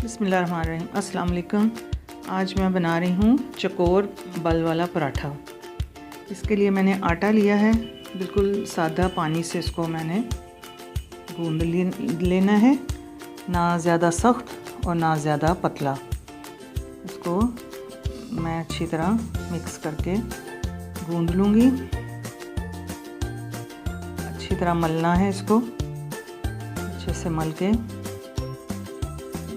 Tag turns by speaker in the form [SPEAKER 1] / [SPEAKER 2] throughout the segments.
[SPEAKER 1] बिस्मिल्लाहिर्रहमानिर्रहीम। अस्सलाम वालेकुम। आज मैं बना रही हूँ चकोर बल वाला पराठा। इसके लिए मैंने आटा लिया है, बिल्कुल सादा पानी से इसको मैंने गूंद लेना है, ना ज़्यादा सख्त और ना ज़्यादा पतला। इसको मैं अच्छी तरह मिक्स करके गूंद लूँगी। अच्छी तरह मलना है इसको, अच्छे से मल के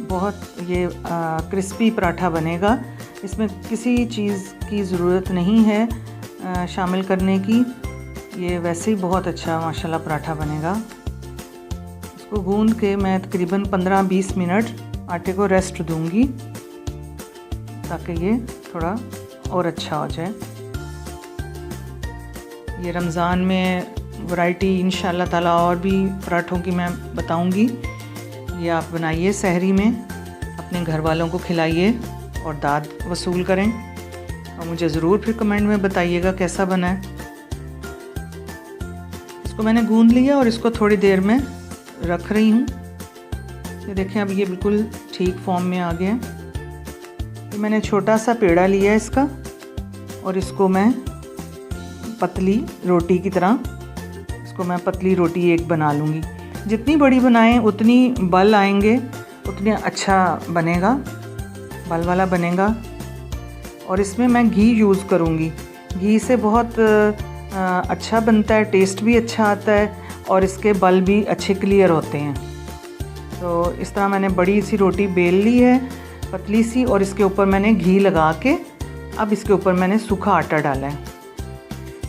[SPEAKER 1] बहुत ये क्रिस्पी पराठा बनेगा। इसमें किसी चीज़ की ज़रूरत नहीं है शामिल करने की, ये वैसे ही बहुत अच्छा माशाल्लाह पराठा बनेगा। इसको गूंद के मैं तकरीबन 15-20 मिनट आटे को रेस्ट दूंगी ताकि ये थोड़ा और अच्छा हो जाए। ये रमज़ान में वैरायटी इंशाल्लाह ताला और भी पराठों की मैं बताऊंगी। ये आप बनाइए, सहरी में अपने घर वालों को खिलाइए और दाद वसूल करें, और मुझे ज़रूर फिर कमेंट में बताइएगा कैसा बना है। इसको मैंने गूंद लिया और इसको थोड़ी देर में रख रही हूँ। ये देखें, अब ये बिल्कुल ठीक फॉर्म में आ गया है। ये मैंने छोटा सा पेड़ा लिया है इसका, और इसको मैं पतली रोटी की तरह इसको मैं पतली रोटी एक बना लूँगी। जितनी बड़ी बनाएं उतनी बल आएंगे, उतनी अच्छा बनेगा, बल वाला बनेगा। और इसमें मैं घी यूज़ करूँगी। घी से बहुत अच्छा बनता है, टेस्ट भी अच्छा आता है और इसके बल भी अच्छे क्लियर होते हैं। तो इस तरह मैंने बड़ी सी रोटी बेल ली है, पतली सी, और इसके ऊपर मैंने घी लगा के अब इसके ऊपर मैंने सूखा आटा डाला है।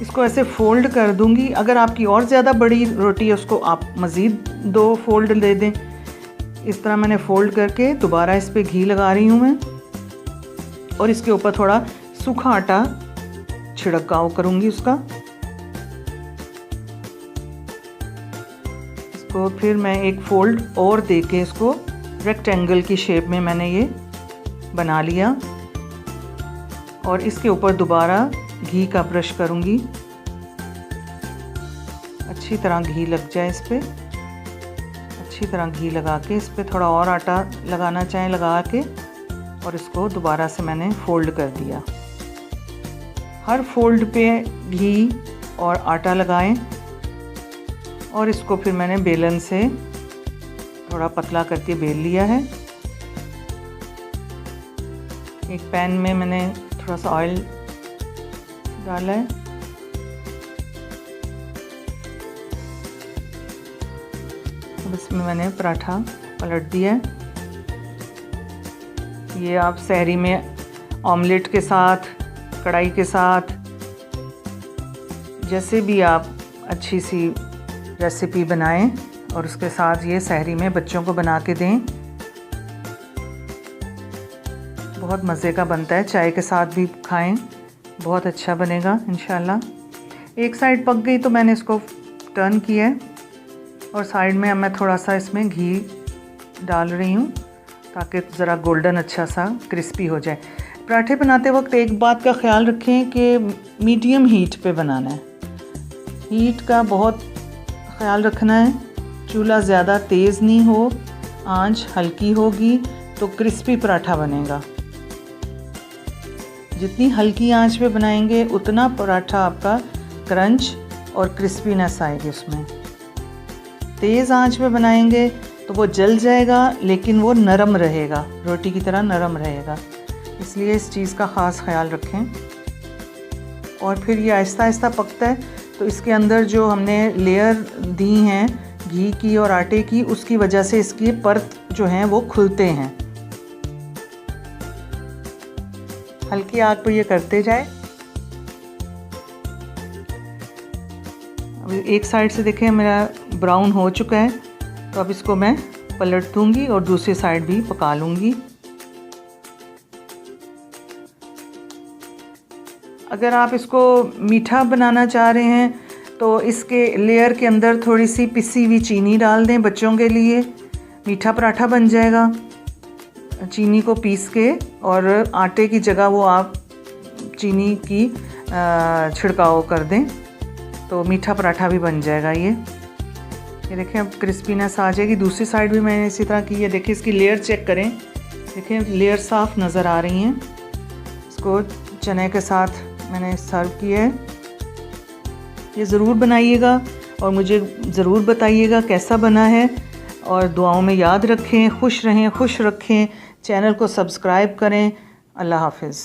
[SPEAKER 1] इसको ऐसे फ़ोल्ड कर दूंगी। अगर आपकी और ज़्यादा बड़ी रोटी है उसको आप मज़ीद 2 फोल्ड दे दें। इस तरह मैंने फ़ोल्ड करके दोबारा इस पर घी लगा रही हूँ मैं, और इसके ऊपर थोड़ा सूखा आटा छिड़काव करूँगी उसका। इसको फिर मैं एक फ़ोल्ड और दे के इसको रेक्टेंगल की शेप में मैंने ये बना लिया, और इसके ऊपर दोबारा घी का ब्रश करूँगी। अच्छी तरह घी लग जाए इस पर, अच्छी तरह घी लगा के इस पर थोड़ा और आटा लगाना चाहें लगा के, और इसको दोबारा से मैंने फ़ोल्ड कर दिया। हर फोल्ड पे घी और आटा लगाएं, और इसको फिर मैंने बेलन से थोड़ा पतला करके बेल लिया है। एक पैन में मैंने थोड़ा सा ऑयल डाला है। अब इसमें मैंने पराठा पलट दिया है। ये आप सहरी में ऑमलेट के साथ, कढ़ाई के साथ, जैसे भी आप अच्छी सी रेसिपी बनाएं और उसके साथ ये सहरी में बच्चों को बना के दें। बहुत मज़े का बनता है, चाय के साथ भी खाएं, बहुत अच्छा बनेगा इंशाल्लाह। एक साइड पक गई तो मैंने इसको टर्न किया है, और साइड में अब मैं थोड़ा सा इसमें घी डाल रही हूँ ताकि ज़रा गोल्डन अच्छा सा क्रिस्पी हो जाए। पराठे बनाते वक्त एक बात का ख्याल रखें कि मीडियम हीट पे बनाना है। हीट का बहुत ख्याल रखना है। चूल्हा ज़्यादा तेज़ नहीं हो, आंच हल्की होगी तो क्रिस्पी पराठा बनेगा। जितनी हल्की आंच पे बनाएंगे उतना पराठा आपका क्रंच और क्रिस्पीनेस आएगी उसमें। तेज़ आंच पे बनाएंगे तो वो जल जाएगा, लेकिन वो नरम रहेगा, रोटी की तरह नरम रहेगा। इसलिए इस चीज़ का ख़ास ख्याल रखें। और फिर ये आहिस्ता आहिस्ता पकता है तो इसके अंदर जो हमने लेयर दी हैं घी की और आटे की, उसकी वजह से इसकी परत जो हैं वो खुलते हैं। हल्की आग पर ये करते जाए। अब एक साइड से देखें मेरा ब्राउन हो चुका है, तो अब इसको मैं पलट दूंगी और दूसरी साइड भी पका लूँगी। अगर आप इसको मीठा बनाना चाह रहे हैं तो इसके लेयर के अंदर थोड़ी सी पिसी हुई चीनी डाल दें, बच्चों के लिए मीठा पराठा बन जाएगा। चीनी को पीस के, और आटे की जगह वो आप चीनी की छिड़काव कर दें तो मीठा पराठा भी बन जाएगा। ये देखें अब क्रिस्पीनेस आ जाएगी। दूसरी साइड भी मैंने इसी तरह की है। देखिए इसकी लेयर चेक करें, देखिए लेयर साफ नज़र आ रही हैं। इसको चने के साथ मैंने सर्व किया है। ये ज़रूर बनाइएगा और मुझे ज़रूर बताइएगा कैसा बना है, और दुआओं में याद रखें। खुश रहें, खुश रखें। चैनल को सब्सक्राइब करें। अल्लाह हाफ़िज़।